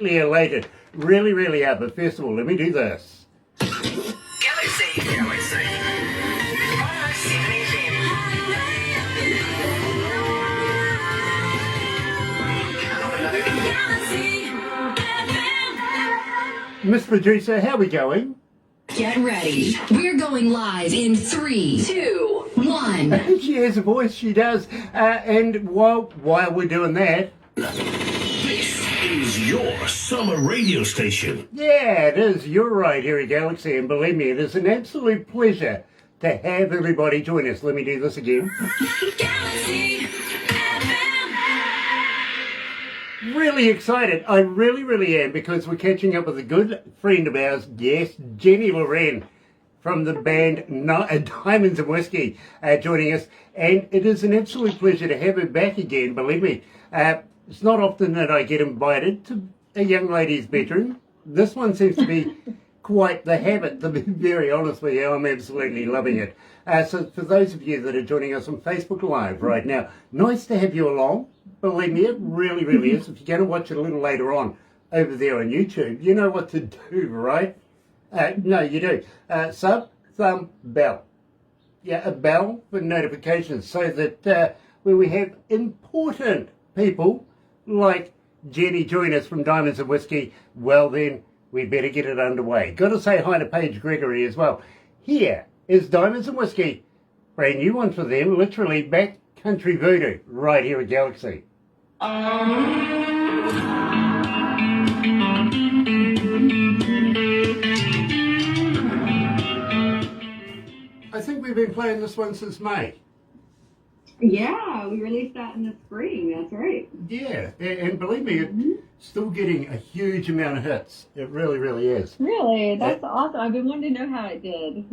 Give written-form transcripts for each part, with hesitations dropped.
Really elated. Really, really are. But first of all, let me do this. Galaxy 107fm. Miss Producer, how are we going? Get ready. We're going live in 3, 2, 1. She has a voice, she does. And while we're doing that... This is your summer radio station. Yeah, it is. You're right, here at Galaxy. And believe me, it is an absolute pleasure to have everybody join us. Let me do this again. Galaxy FM. Really excited. I really am, because we're catching up with a good friend of ours, yes, Jenny Loren from the band Diamonds and Whiskey joining us. And it is an absolute pleasure to have her back again, believe me. It's not often that I get invited to a young lady's bedroom. This one seems to be quite the habit, to be very honest with you. I'm absolutely loving it. So for those of you that are joining us on Facebook Live right now, nice to have you along. Believe me, it really is. If you're going to watch it a little later on over there on YouTube, you know what to do, right? No, you do. Sub, thumb, bell. Yeah, a bell for notifications, so that when we have important people like Jenny join us from Diamonds and Whiskey, well then, we better get it underway. Got to say hi to Paige Gregory as well. Here is Diamonds and Whiskey, brand new one for them, literally back country voodoo, right here at Galaxy. I think we've been playing this one since May. Yeah, we released that in the spring, that's right. Yeah, and believe me, it's still getting a huge amount of hits. It really is. Really? That's awesome. I've been wanting to know how it did.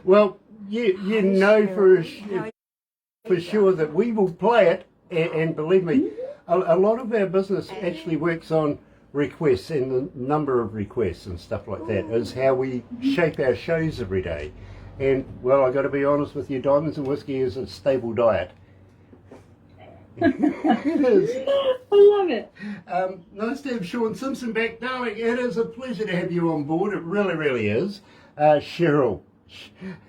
Well, you know for sure that we will play it, and believe me, a lot of our business actually works on requests, and the number of requests and stuff like that is how we shape our shows every day. And, well, I've got to be honest with you, Diamonds and Whiskey is a stable diet. It is. I love it. Nice to have Sean Simpson back, darling. It is a pleasure to have you on board. It really is. Cheryl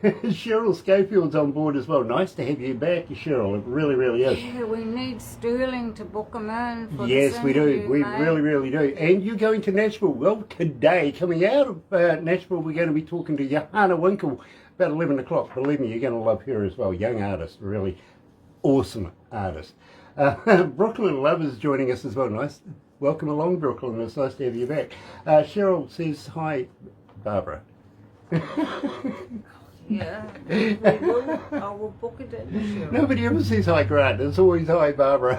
Schofield's on board as well. Nice to have you back, Cheryl. It really is. Yeah, we need Sterling to book him in for Yes, this we do. interview, We mate. really do. And you're going to Nashville. Well, today, coming out of Nashville, we're going to be talking to Johanna Winkle about 11 o'clock. Believe me, you're going to love her as well. Young artist, really awesome artist. Brooklyn Love is joining us as well. Nice. Welcome along, Brooklyn. It's nice to have you back. Cheryl says hi, Barbara. Yeah, we will. I will book it in. Sure. Nobody ever says hi, Grant. It's always hi, Barbara.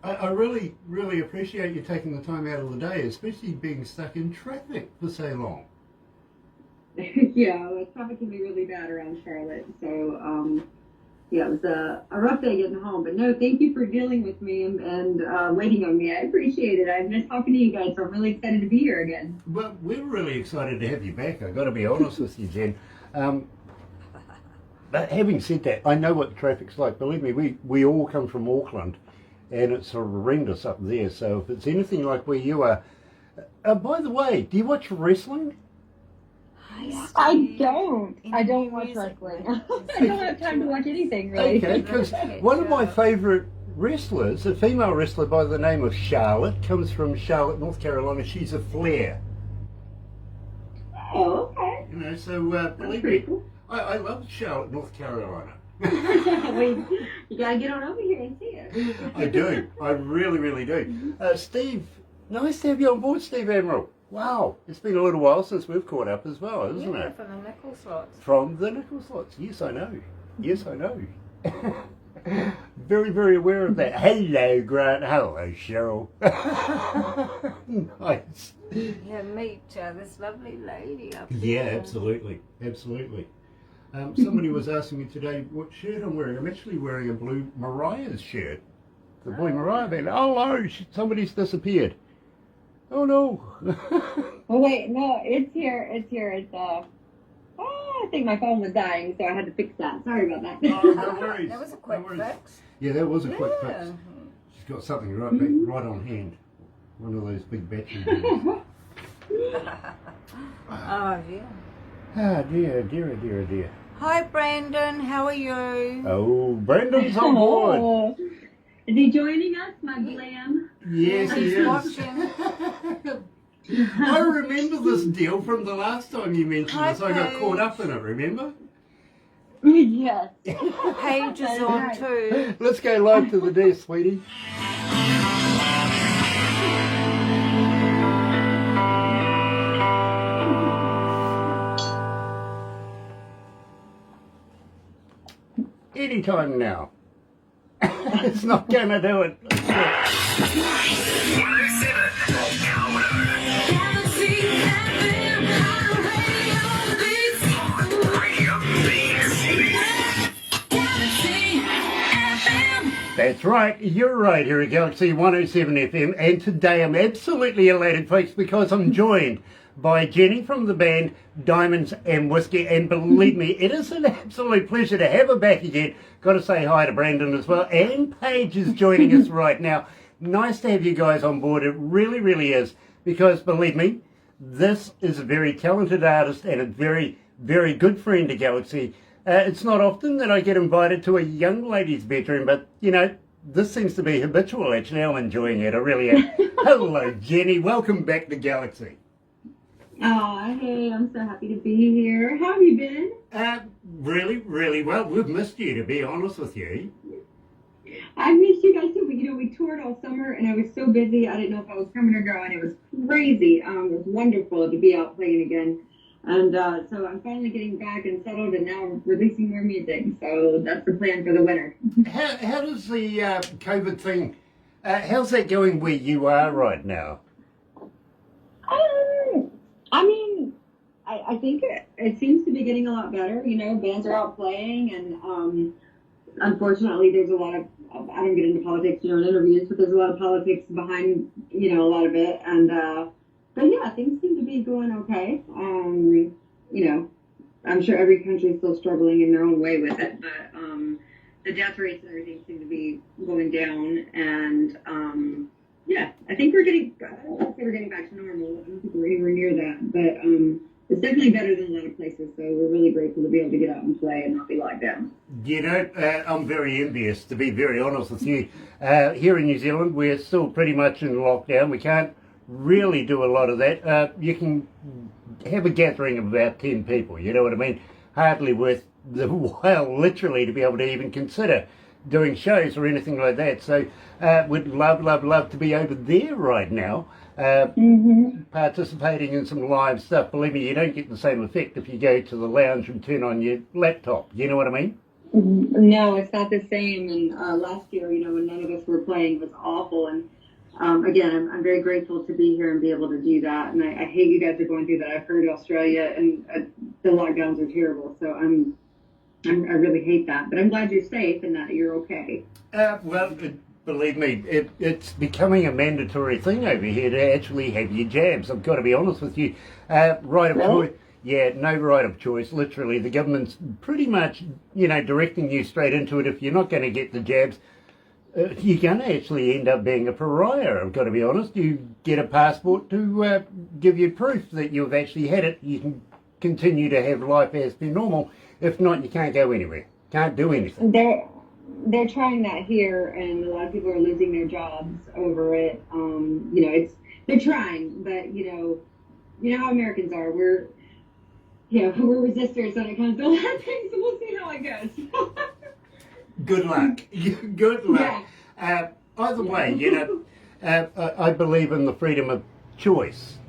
I really appreciate you taking the time out of the day, especially being stuck in traffic for so long. Yeah, the traffic can be really bad around Charlotte. So, yeah, it was a rough day getting home. But no, thank you for dealing with me and waiting on me. I appreciate it. I've missed talking to you guys, so I'm really excited to be here again. Well, we're really excited to have you back. I've got to be honest with you, Jen. But having said that, I know what the traffic's like. Believe me, we all come from Auckland, and it's horrendous up there. So if it's anything like where you are... by the way, do you watch wrestling? I don't watch wrestling. I don't have time to watch anything, really. Okay, because one of my favourite wrestlers, a female wrestler by the name of Charlotte, comes from Charlotte, North Carolina. She's a Flair. Oh, okay. You know, so believe pretty me, cool. I love Charlotte, North Carolina. Wait, you gotta get on over here and see it. I do. I really do. Steve, nice to have you on board, Steve Emerald. Wow, it's been a little while since we've caught up as well, isn't Yeah, it? for the nickel slots. From the nickel slots. Yes, I know. Very aware of that. Hello, Grant. Hello, Cheryl. Nice. Yeah, meet this lovely lady up there. Yeah, absolutely. Somebody was asking me today what shirt I'm wearing. I'm actually wearing a blue Mariah's shirt. The boy Mariah band. Oh no, somebody's disappeared. Oh no. Oh wait, no, it's here. It's I think my phone was dying, so I had to fix that. Sorry about that. Oh, no worries. That was a No quick worries. fix. Yeah, that was a quick fix. Yeah. She's got something right on hand. One of those big battery things. Oh, yeah. Ah, dear. Hi, Brandon. How are you? Oh, Brendan's on board. Oh. Is he joining us, my glam? Yes, he He's is. watching. I remember this deal from the last time you mentioned Hi, this. I got Paige. caught up in it, remember? Yes. Paige is on too. Let's go live to the desk, sweetie. Anytime now. It's not gonna do it. 107 Radio That's right, you're right here at Galaxy 107 FM, and today I'm absolutely elated, folks, because I'm joined by Jenny from the band Diamonds and Whiskey, and believe me, it is an absolute pleasure to have her back again. Got to say hi to Brandon as well, and Paige is joining us right now. Nice to have you guys on board, it really, really is, because believe me, this is a very talented artist and a very, very good friend to Galaxy. It's not often that I get invited to a young lady's bedroom, but, you know, this seems to be habitual, actually. I'm enjoying it, I really am. Hello, Jenny. Welcome back to Galaxy. Oh, hey, I'm so happy to be here. How have you been? Really, really well. We've missed you, to be honest with you. I missed you guys too, but we toured all summer and I was so busy. I didn't know if I was coming or going. It was crazy. It was wonderful to be out playing again. And so I'm finally getting back and settled, and now I'm releasing more music. So that's the plan for the winter. How does the COVID thing, how's that going where you are right now? I mean, I think it seems to be getting a lot better. You know, bands are out playing, and unfortunately, there's a lot of, I don't get into politics, in interviews, but there's a lot of politics behind, a lot of it. And, but yeah, things seem to be going okay. I'm sure every country is still struggling in their own way with it, but the death rates and everything seem to be going down. And yeah, I think we're getting, I don't want to say we're getting back to normal. I don't think we're anywhere near that, but it's definitely better than a lot of places. So we're really grateful to be able to get out and play and not be locked down. You know, I'm very envious, to be very honest with you. Here in New Zealand, we're still pretty much in lockdown. We can't really do a lot of that. You can have a gathering of about 10 people, you know what I mean? Hardly worth the while, literally, to be able to even consider doing shows or anything like that. So we'd love to be over there right now, participating in some live stuff. Believe me, you don't get the same effect if you go to the lounge and turn on your laptop, you know what I mean? No, it's not the same. And last year, when none of us were playing, it was awful. And again, I'm very grateful to be here and be able to do that. And I hate you guys are going through that. I've heard Australia and the lockdowns are terrible. So I really hate that. But I'm glad you're safe and that you're okay. Believe me, it's becoming a mandatory thing over here to actually have your jabs. I've got to be honest with you. Right of choice. Yeah, no right of choice. Literally, the government's pretty much, directing you straight into it. If you're not going to get the jabs, you're going to actually end up being a pariah, I've got to be honest. You get a passport to give you proof that you've actually had it. You can continue to have life as per normal. If not, you can't go anywhere. Can't do anything. They're trying that here, and a lot of people are losing their jobs over it. They're trying, but you know how Americans are. We're resistors when it comes to a lot of things, so we'll see how it goes. Good luck. Good luck. Yeah. Either way, I believe in the freedom of choice.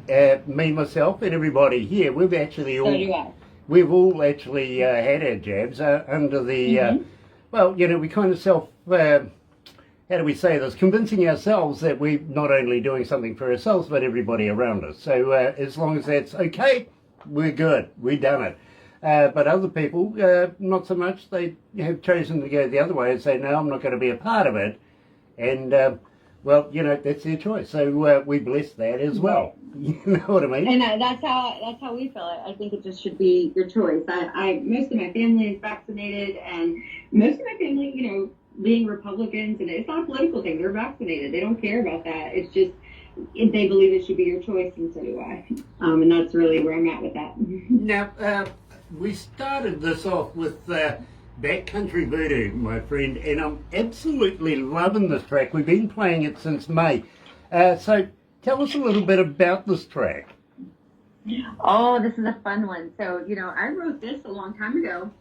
Me, myself, and everybody here, we've actually all... So do I. We've all actually had our jabs under the, we kind of how do we say this, convincing ourselves that we're not only doing something for ourselves, but everybody around us. So as long as that's okay, we're good, we've done it. But other people, not so much. They have chosen to go the other way and say, no, I'm not going to be a part of it. And well, you know, that's their choice. So we bless that as well. You know what I mean? And that's how we feel. I think it just should be your choice. I most of my family is vaccinated, and most of my family, you know, being Republicans, and it's not a political thing. They're vaccinated. They don't care about that. It's just they believe it should be your choice, and so do I. And that's really where I'm at with that. Now, we started this off with Backcountry Voodoo, my friend, and I'm absolutely loving this track. We've been playing it since May. So tell us a little bit about this track. Oh, this is a fun one. So, you know, I wrote this a long time ago.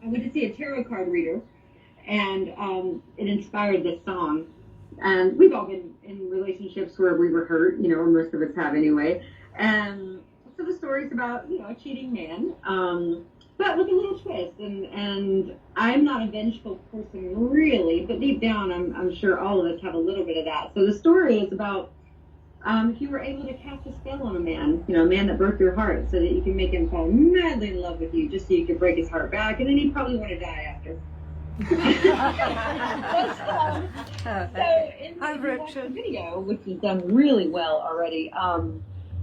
I went to see a tarot card reader, and it inspired this song. And we've all been in relationships where we were hurt, you know, or most of us have anyway. And so the story's about, you know, a cheating man, but with a little twist. And I'm not a vengeful person, really, but deep down, I'm sure all of us have a little bit of that. So the story is about if you were able to cast a spell on a man, you know, a man that broke your heart, so that you can make him fall madly in love with you, just so you could break his heart back, and then he'd probably want to die after. So in the video, which is done really well already, I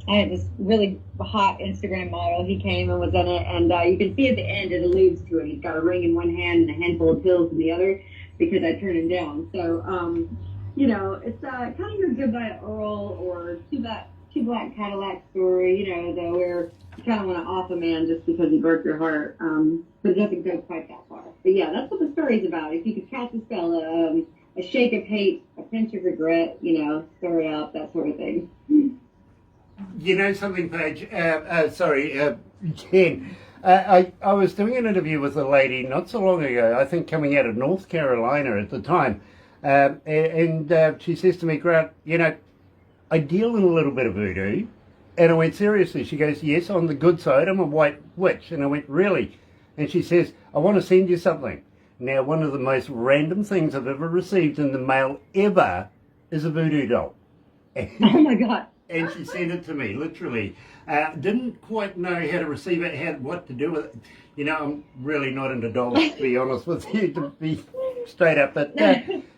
had this really hot Instagram model. He came and was in it, and you can see at the end it alludes to it. He's got a ring in one hand and a handful of pills in the other, because I turned him down. So, you know, it's kind of your Goodbye Earl or Two Black Cadillac story, you know, though, where you kind of want to off a man just because he broke your heart, but it doesn't go quite that far. But yeah, that's what the story's about. If you could cast a spell, a shake of hate, a pinch of regret, you know, stir it up, that sort of thing. You know something, Paige? Jen. I was doing an interview with a lady not so long ago, I think coming out of North Carolina at the time, and she says to me, Grant, you know, I deal in a little bit of voodoo. And I went, seriously? She goes, yes, on the good side, I'm a white witch. And I went, really? And she says, I want to send you something. Now, one of the most random things I've ever received in the mail ever is a voodoo doll. And, Oh my God. and she sent it to me, literally. Didn't quite know how to receive it, what to do with it. You know, I'm really not into dolls, to be honest with you, to be straight up. But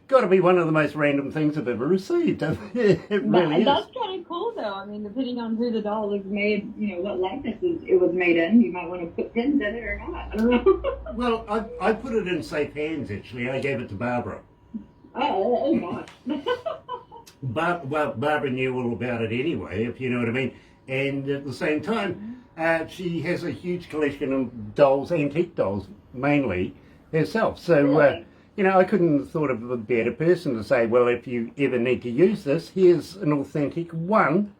got to be one of the most random things I've ever received. It really is. That's kind of cool, though. I mean, depending on who the doll is made, you know, what likeness it was made in, you might want to put pins in it or not. I don't know. Well, I put it in safe hands, actually. I gave it to Barbara. Oh gosh. Barbara knew all about it anyway, if you know what I mean. And at the same time, she has a huge collection of dolls, antique dolls, mainly, herself. So, Really? you know, I couldn't have thought of a better person to say, well, if you ever need to use this, here's an authentic one.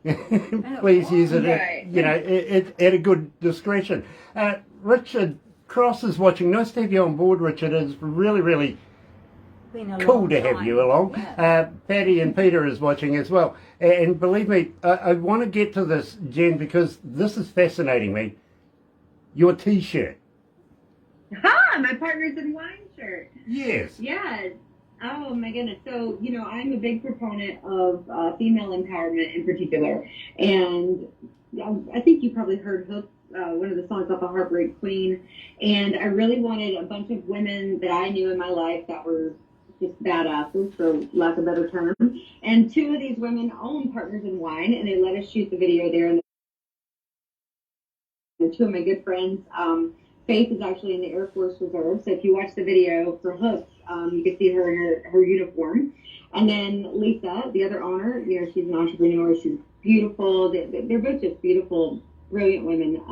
Please use it, Right. you know, at a good discretion. Richard Cross is watching. Nice to have you on board, Richard. It's really, really Been a cool long to have time. you along. Yeah. Patty and Peter is watching as well. And believe me, I want to get to this, Jen, because this is fascinating me. Your T-shirt. Ha! My Partners in Wine shirt. Yes. Yes. Oh my goodness. So, you know, I'm a big proponent of female empowerment in particular. And I think you probably heard Hook, one of the songs off of Heartbreak Queen. And I really wanted a bunch of women that I knew in my life that were just badasses, for lack of a better term. And two of these women own Partners in Wine, and they let us shoot the video there. And two of my good friends, Faith is actually in the Air Force Reserve, so if you watch the video for Hooks, you can see her in her uniform. And then Lisa, the other owner, you know, she's an entrepreneur. She's beautiful. They're both just beautiful, brilliant women.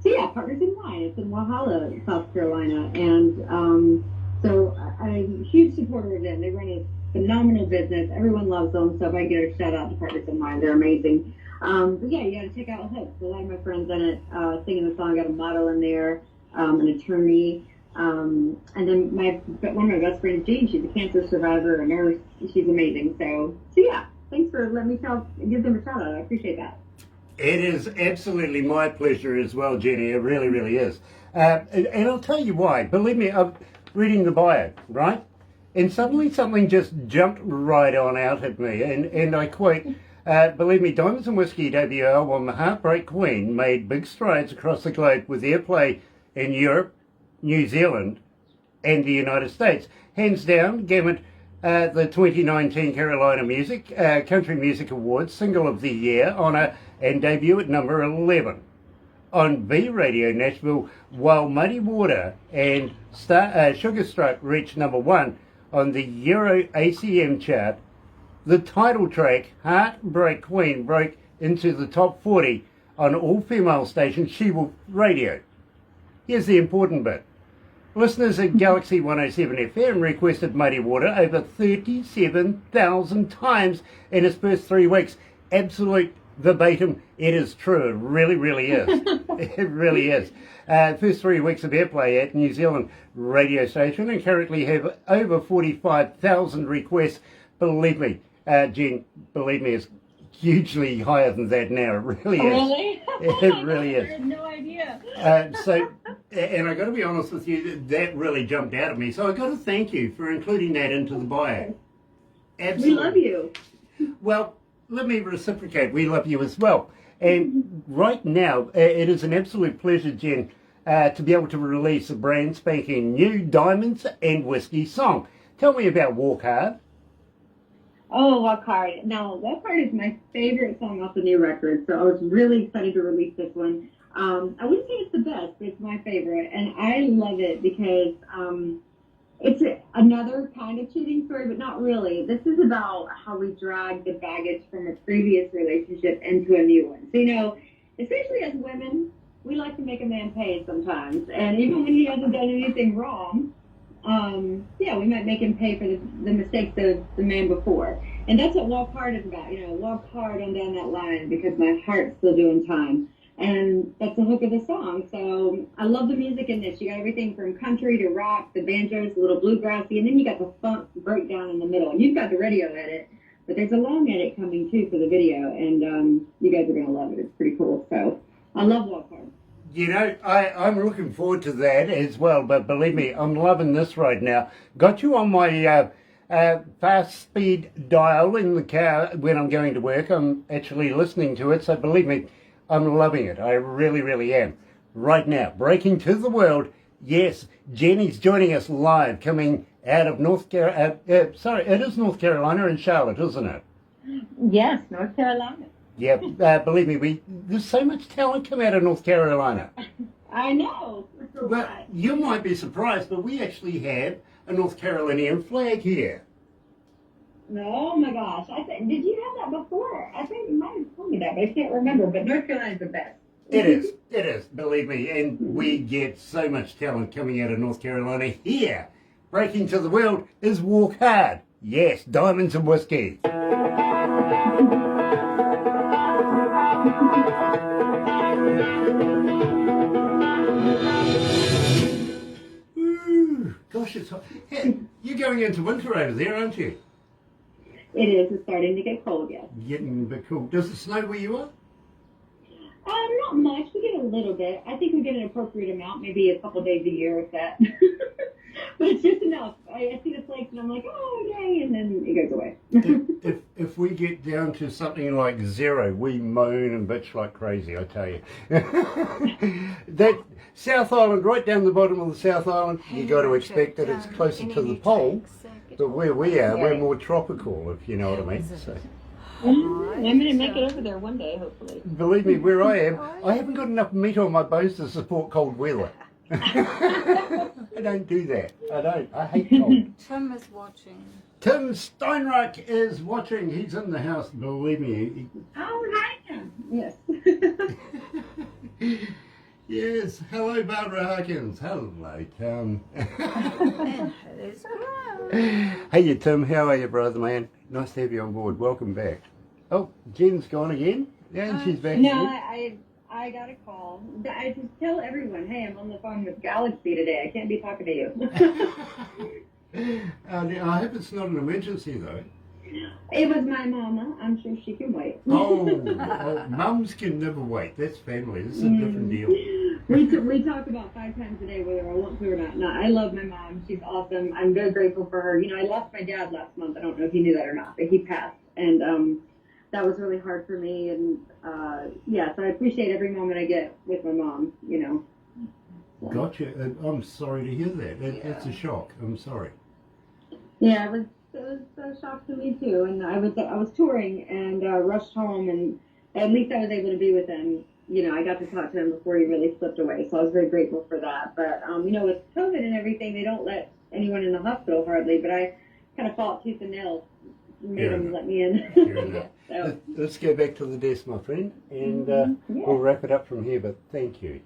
So yeah, Partners in Wine. It's in Walhalla, South Carolina, and so I'm a huge supporter of them. They run a phenomenal business. Everyone loves them. So if I get a shout out to Partners in Wine, they're amazing. But yeah, you got to check out Hooks. A lot of my friends in it singing the song. Got a model in there. An attorney, and then one of my best friends, Jean, she's a cancer survivor, a nurse. She's amazing. So yeah, thanks for letting me give them a shout out. I appreciate that. It is absolutely my pleasure as well, Jenny. It really, really is. And I'll tell you why. Believe me, I'm reading the bio, right? And suddenly something just jumped right on out at me. And I quote, believe me, Diamonds and Whiskey debut album Heartbreak Queen made big strides across the globe with airplay in Europe, New Zealand, and the United States. Hands down, gamut the 2019 Carolina Country Music Awards Single of the Year honour and debut at number 11. On B Radio Nashville, while Muddy Water and Sugar Struck reached number 1 on the Euro ACM chart, the title track, Heartbreak Queen, broke into the top 40 on all-female station She-Wolf Radio. Here's the important bit. Listeners at galaxy107fm requested Muddy Water over 37,000 times in its first 3 weeks. Absolute verbatim, it is true. It really, really is. It really is. First 3 weeks of airplay at New Zealand radio station and currently have over 45,000 requests. Believe me, Jen, believe me, it's hugely higher than that now. It really is. Really? It really is. I had no idea. And I got to be honest with you, that really jumped out at me. So I got to thank you for including that into the bio. Absolutely. We love you. Well, let me reciprocate. We love you as well. And right now, it is an absolute pleasure, Jen, to be able to release a brand spanking new Diamonds and Whiskey song. Tell me about Walk Hard. Oh, Walk Hard. Now, Walk Hard is my favorite song off the new record, so I was really excited to release this one. I wouldn't say it's the best, but it's my favorite, and I love it because it's another kind of cheating story, but not really. This is about how we drag the baggage from a previous relationship into a new one. So, you know, especially as women, we like to make a man pay sometimes, and even when he hasn't done anything wrong, we might make him pay for the mistakes of the man before. And that's what Walk Hard is about, you know, walk hard on down that line because my heart's still doing time. And that's the hook of the song. So I love the music in this. You got everything from country to rock, the banjos, a little bluegrassy, and then you got the funk breakdown in the middle. And you've got the radio edit, but there's a long edit coming too for the video, and you guys are going to love it. It's pretty cool. So I love Walk Hard. You know, I'm looking forward to that as well, but believe me, I'm loving this right now. Got you on my fast speed dial in the car when I'm going to work. I'm actually listening to it, so believe me, I'm loving it. I really, really am. Right now, breaking to the world, yes, Jenny's joining us live, coming out of North Carolina. It is North Carolina in Charlotte, isn't it? Yes, North Carolina. Yeah, believe me, there's so much talent come out of North Carolina. I know. Well, you might be surprised, but we actually have a North Carolinian flag here. Oh my gosh. Did you have that before? I think you might have told me that, but I can't remember. But North Carolina's the best. It is, believe me, and we get so much talent coming out of North Carolina here. Breaking to the world is Walk Hard. Yes, Diamonds and Whiskey. Ooh, gosh, it's hot. Hey, you're going into winter over there, aren't you? It is. It's starting to get cold, yes. Getting a bit cool. Does it snow where you are? Not much. We get a little bit. I think we get an appropriate amount, maybe a couple days a year, if that. But it's just enough. I see the flakes and I'm like, oh, yay, and then it goes away. if we get down to something like 0, we moan and bitch like crazy, I tell you. That South Island, right down the bottom of the South Island, you got to expect that it's closer to the pole. But where we are, we're more tropical, if you know what I mean. So. I'm going to make it over there one day, hopefully. Believe me, where I am, I haven't got enough meat on my bones to support cold weather. I don't do that. I don't. I hate cold. Tim is watching. Tim Steinreich is watching. He's in the house, believe me. Oh, hi, Tim. Yes. Yes. Hello, Barbara Harkins. Hello, Tim. It's good. Hey, Tim. How are you, brother, man? Nice to have you on board. Welcome back. Oh, Jen's gone again. Yeah, and she's back No, again. I got a call. I just tell everyone, hey, I'm on the phone with Galaxy today. I can't be talking to you. I hope it's not an emergency, though. It was my mama. I'm sure she can wait. Oh, mums can never wait. That's family. This is a different deal. We talk about 5 times a day whether I want to or not. No, I love my mom. She's awesome. I'm very grateful for her. You know, I lost my dad last month. I don't know if you knew that or not, but he passed. And that was really hard for me. And, so I appreciate every moment I get with my mom, you know. Gotcha. I'm sorry to hear that. That's a shock. I'm sorry. Yeah, It was a shock to me too. And I was touring and rushed home, and at least I was able to be with him. You know, I got to talk to him before he really slipped away, so I was very grateful for that. But you know, with COVID and everything, they don't let anyone in the hospital hardly. But I kind of fought tooth and nail, made them let me in. So. Let's go back to the desk, my friend, and we'll wrap it up from here. But thank you.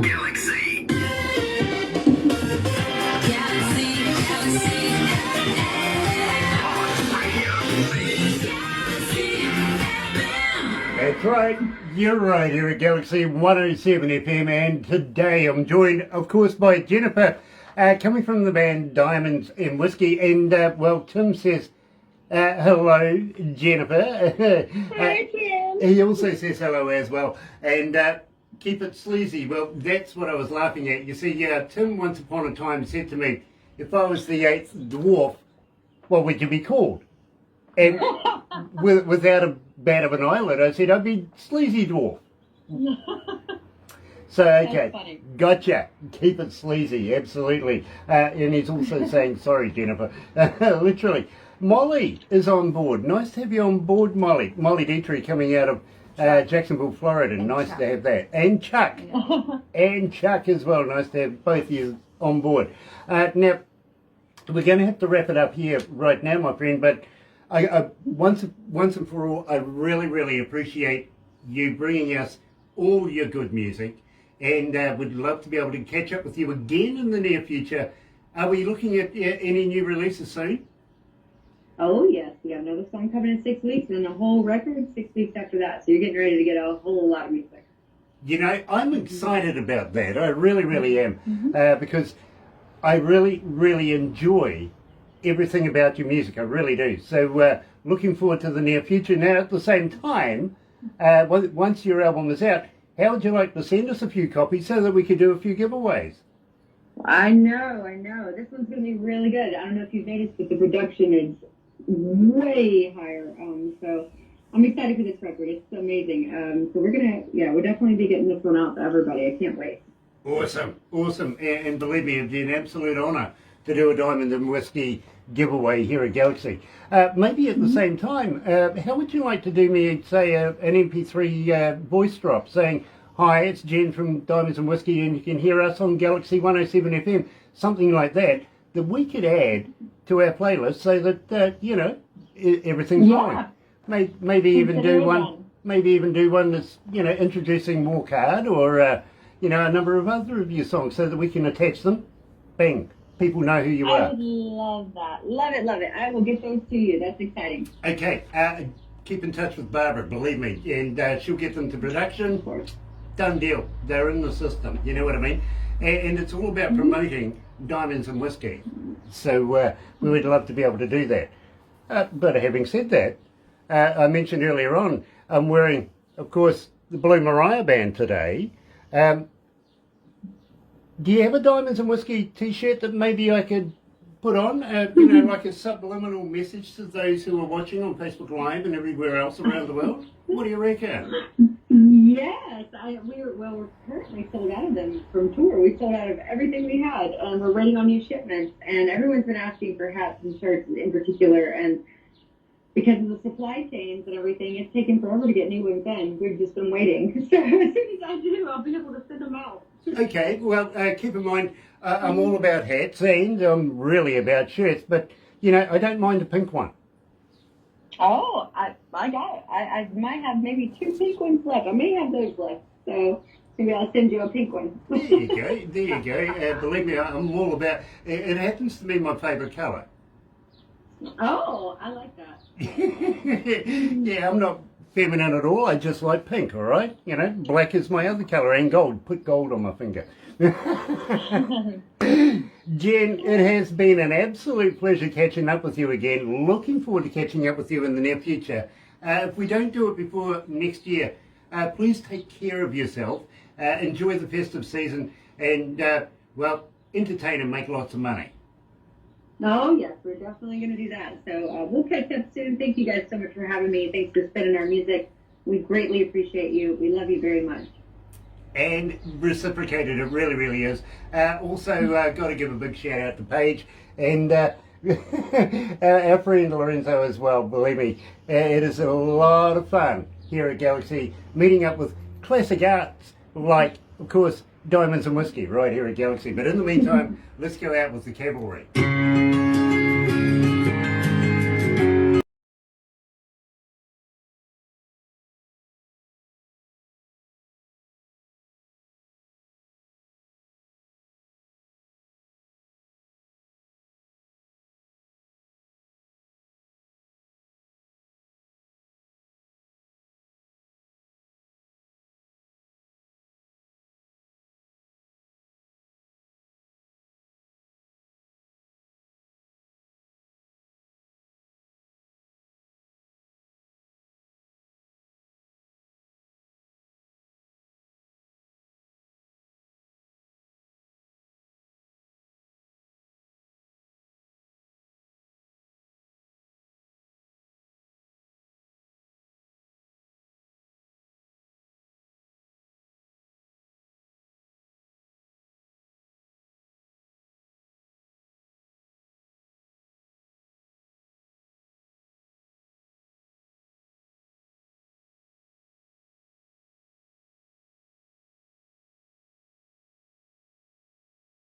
Galaxy. That's right, you're right here at Galaxy 107 FM, and today I'm joined, of course, by Jennifer, coming from the band Diamonds and Whiskey, and, well, Tim says, hello, Jennifer. Hi, Tim. He also says hello as well, and keep it sleazy. Well, that's what I was laughing at. You see, Tim once upon a time said to me, if I was the 8th dwarf, what would you be called? And without a bat of an eyelid, I said, I'd be Sleazy Dwarf. So, okay, gotcha. Keep it sleazy, absolutely. And he's also saying, sorry, Jennifer. Literally. Molly is on board. Nice to have you on board, Molly. Molly Dietrich coming out of Jacksonville, Florida. Nice to have that. And Chuck. And Chuck as well. Nice to have both of you on board. Now, we're going to have to wrap it up here right now, my friend, but I once and for all, I really, really appreciate you bringing us all your good music, and would love to be able to catch up with you again in the near future. Are we looking at any new releases soon? Oh yes, we have another song coming in 6 weeks, and a whole record 6 weeks after that. So you're getting ready to get a whole lot of music. You know, I'm excited about that. I really, really am, because I really, really enjoy everything about your music. I really do. So looking forward to the near future. Now, at the same time, once your album is out, how would you like to send us a few copies so that we could do a few giveaways? I know. This one's going to be really good. I don't know if you've noticed, but the production is way higher. So I'm excited for this record. It's amazing. So we'll definitely be getting this one out to everybody. I can't wait. Awesome. And believe me, it'd be an absolute honour to do a Diamond and Whiskey giveaway here at Galaxy. Maybe at the same time, how would you like to do me, say, an MP3 voice drop saying, hi, it's Jen from Diamonds and Whiskey, and you can hear us on Galaxy 107 FM, something like that we could add to our playlist so that, everything's fine. Maybe even do one that's, introducing More Card or, a number of other of your songs so that we can attach them. Bang. People know who you are. I would love that. Love it. I will get those to you. That's exciting. Okay. Keep in touch with Barbara, believe me, and she'll get them to production. Of course. Done deal. They're in the system. You know what I mean? And it's all about promoting Diamonds and Whiskey. So we would love to be able to do that. But having said that, I mentioned earlier on, I'm wearing, of course, the Blue Mariah band today. Do you have a Diamonds and Whiskey t-shirt that maybe I could put on, like a subliminal message to those who are watching on Facebook Live and everywhere else around the world? What do you reckon? Yes, we're currently sold out of them from tour. We sold out of everything we had, and we're waiting on new shipments. And everyone's been asking for hats and shirts in particular, and because of the supply chains and everything, it's taken forever to get new ones in. We've just been waiting. So as soon as I do, I'll be able to send them out. Okay, well, keep in mind, I'm all about hats and I'm really about shirts, but, I don't mind a pink one. Oh, I got it. I might have maybe 2 pink ones left. I may have those left. So maybe I'll send you a pink one. There you go. Believe me, I'm all about, it happens to be my favourite colour. Oh, I like that. Yeah, I'm not feminine at all. I just like pink, all right? You know, black is my other colour, and gold. Put gold on my finger. Jen, it has been an absolute pleasure catching up with you again. Looking forward to catching up with you in the near future. If we don't do it before next year, please take care of yourself. Enjoy the festive season and, well, entertain and make lots of money. Oh, yes, we're definitely going to do that. So we'll catch up soon. Thank you guys so much for having me. Thanks for spinning our music. We greatly appreciate you. We love you very much. And reciprocated, it really, really is. Also, got to give a big shout out to Paige and our friend Lorenzo as well. Believe me, it is a lot of fun here at Galaxy, meeting up with classic arts like, of course, Diamonds and Whiskey right here at Galaxy. But in the meantime, let's go out with the cavalry.